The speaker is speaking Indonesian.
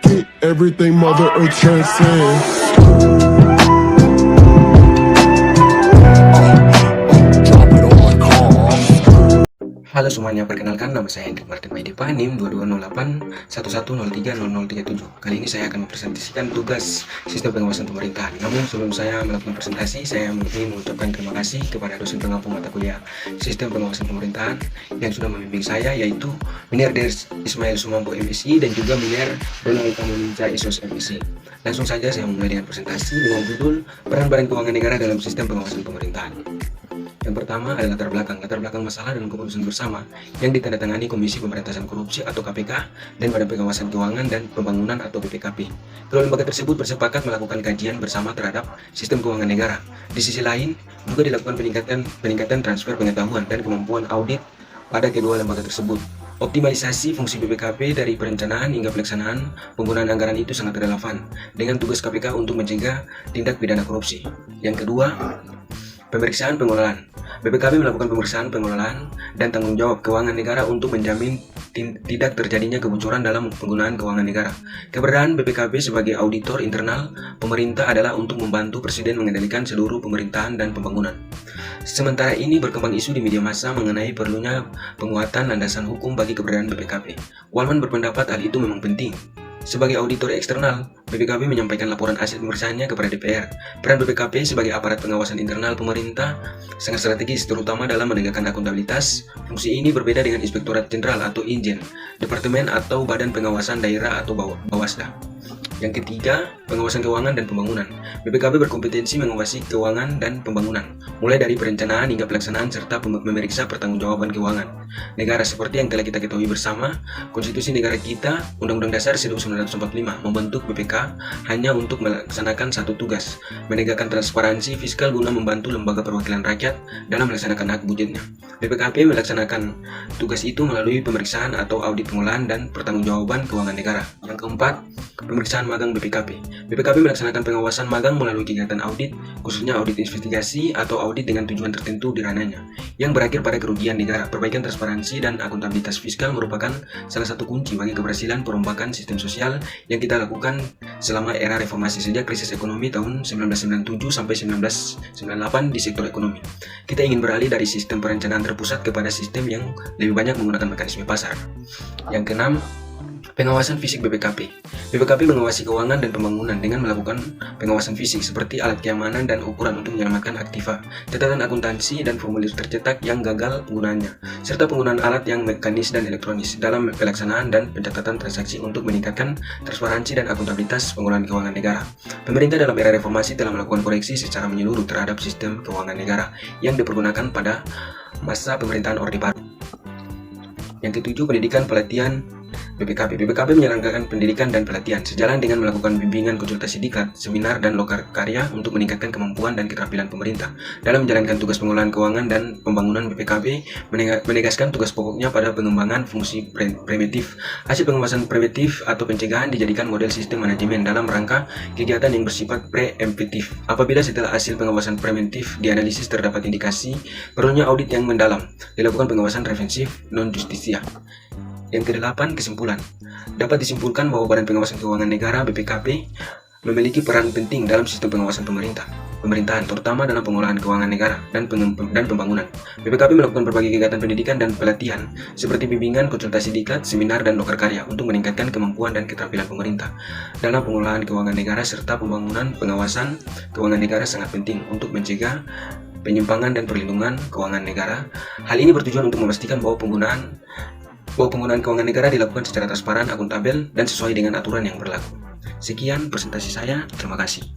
get everything Mother Earth transcends. Drop it on, calm. Halo semuanya, perkenalkan nama saya Hendrik Martin Maidipa, NIM 220811030037. Kali ini saya akan mempresentasikan tugas sistem pengawasan pemerintahan. Namun sebelum saya melakukan presentasi, saya ingin mengucapkan terima kasih kepada dosen pengampu mata kuliah sistem pengawasan pemerintahan yang sudah membimbing saya, yaitu Miner Ders Ismail Sumampo MSI dan juga Miner Donald Tamuninca ISOS MSI. Langsung saja saya memulai dengan presentasi dengan judul Peran-peran keuangan negara dalam sistem pengawasan pemerintahan. Yang pertama adalah latar belakang masalah dan keputusan bersama yang ditandatangani Komisi Pemberantasan Korupsi atau KPK dan Badan Pengawasan Keuangan dan Pembangunan atau BPKP. Kedua lembaga tersebut bersepakat melakukan kajian bersama terhadap sistem keuangan negara. Di sisi lain, juga dilakukan peningkatan transfer pengetahuan dan kemampuan audit pada kedua lembaga tersebut. Optimalisasi fungsi BPKP dari perencanaan hingga pelaksanaan penggunaan anggaran itu sangat relevan dengan tugas KPK untuk mencegah tindak pidana korupsi. Yang kedua, pemeriksaan pengelolaan. BPKP melakukan pemeriksaan pengelolaan dan tanggung jawab keuangan negara untuk menjamin tidak terjadinya kebocoran dalam penggunaan keuangan negara. Keberadaan BPKP sebagai auditor internal pemerintah adalah untuk membantu Presiden mengendalikan seluruh pemerintahan dan pembangunan. Sementara ini berkembang isu di media massa mengenai perlunya penguatan landasan hukum bagi keberadaan BPKP. Walman berpendapat hal itu memang penting. Sebagai auditor eksternal, BPKP menyampaikan laporan hasil pemeriksaannya kepada DPR. Peran BPKP sebagai aparat pengawasan internal pemerintah sangat strategis, terutama dalam menegakkan akuntabilitas. Fungsi ini berbeda dengan Inspektorat Jenderal atau INJEN, Departemen atau Badan Pengawasan Daerah atau Bawasda. Yang ketiga, pengawasan keuangan dan pembangunan. BPKP berkompetensi mengawasi keuangan dan pembangunan, mulai dari perencanaan hingga pelaksanaan serta memeriksa pertanggungjawaban keuangan negara. Seperti yang telah kita ketahui bersama, Konstitusi negara kita, Undang-Undang Dasar 1945, membentuk BPK hanya untuk melaksanakan satu tugas, menegakkan transparansi fiskal guna membantu lembaga perwakilan rakyat dalam melaksanakan hak budgetnya. BPKP melaksanakan tugas itu melalui pemeriksaan atau audit pengelolaan dan pertanggungjawaban keuangan negara. Yang keempat, pemeriksaan magang BPKP. BPKP melaksanakan pengawasan magang melalui kegiatan audit, khususnya audit investigasi atau audit dengan tujuan tertentu di ranahnya, yang berakhir pada kerugian negara. Perbaikan transparansi dan akuntabilitas fiskal merupakan salah satu kunci bagi keberhasilan perombakan sistem sosial yang kita lakukan selama era reformasi sejak krisis ekonomi tahun 1997 sampai 1998 di sektor ekonomi. Kita ingin beralih dari sistem perencanaan terpusat kepada sistem yang lebih banyak menggunakan mekanisme pasar. Yang keenam, pengawasan fisik BPKP. BPKP mengawasi keuangan dan pembangunan dengan melakukan pengawasan fisik seperti alat keamanan dan ukuran untuk menyelamatkan aktiva, catatan akuntansi dan formulir tercetak yang gagal penggunaannya, serta penggunaan alat yang mekanis dan elektronis dalam pelaksanaan dan pencatatan transaksi untuk meningkatkan transparansi dan akuntabilitas penggunaan keuangan negara. Pemerintah dalam era reformasi telah melakukan koreksi secara menyeluruh terhadap sistem keuangan negara yang dipergunakan pada masa pemerintahan Orde Baru. Yang ketujuh, pendidikan pelatihan BPKP. BPKP menyelenggarakan pendidikan dan pelatihan sejalan dengan melakukan bimbingan, konsultasi diklat, seminar, dan lokal karya untuk meningkatkan kemampuan dan keterampilan pemerintah dalam menjalankan tugas pengelolaan keuangan dan pembangunan. BPKP menegaskan tugas pokoknya pada pengembangan fungsi preventif. Hasil pengawasan preventif atau pencegahan dijadikan model sistem manajemen dalam rangka kegiatan yang bersifat preemptif. Apabila setelah hasil pengawasan preventif dianalisis terdapat indikasi perlunya audit yang mendalam, dilakukan pengawasan preventif non-justisia. Yang kedelapan, kesimpulan. Dapat disimpulkan bahwa Badan Pengawasan Keuangan Negara (BPKP) memiliki peran penting dalam sistem pengawasan pemerintahan, terutama dalam pengelolaan keuangan negara dan pembangunan. BPKP melakukan berbagai kegiatan pendidikan dan pelatihan seperti bimbingan, konsultasi diklat, seminar, dan lokal karya untuk meningkatkan kemampuan dan keterampilan pemerintah dalam pengelolaan keuangan negara serta pembangunan. Pengawasan keuangan negara sangat penting untuk mencegah penyimpangan dan perlindungan keuangan negara. Hal ini bertujuan untuk memastikan bahwa penggunaan keuangan negara dilakukan secara transparan, akuntabel, dan sesuai dengan aturan yang berlaku. Sekian presentasi saya, terima kasih.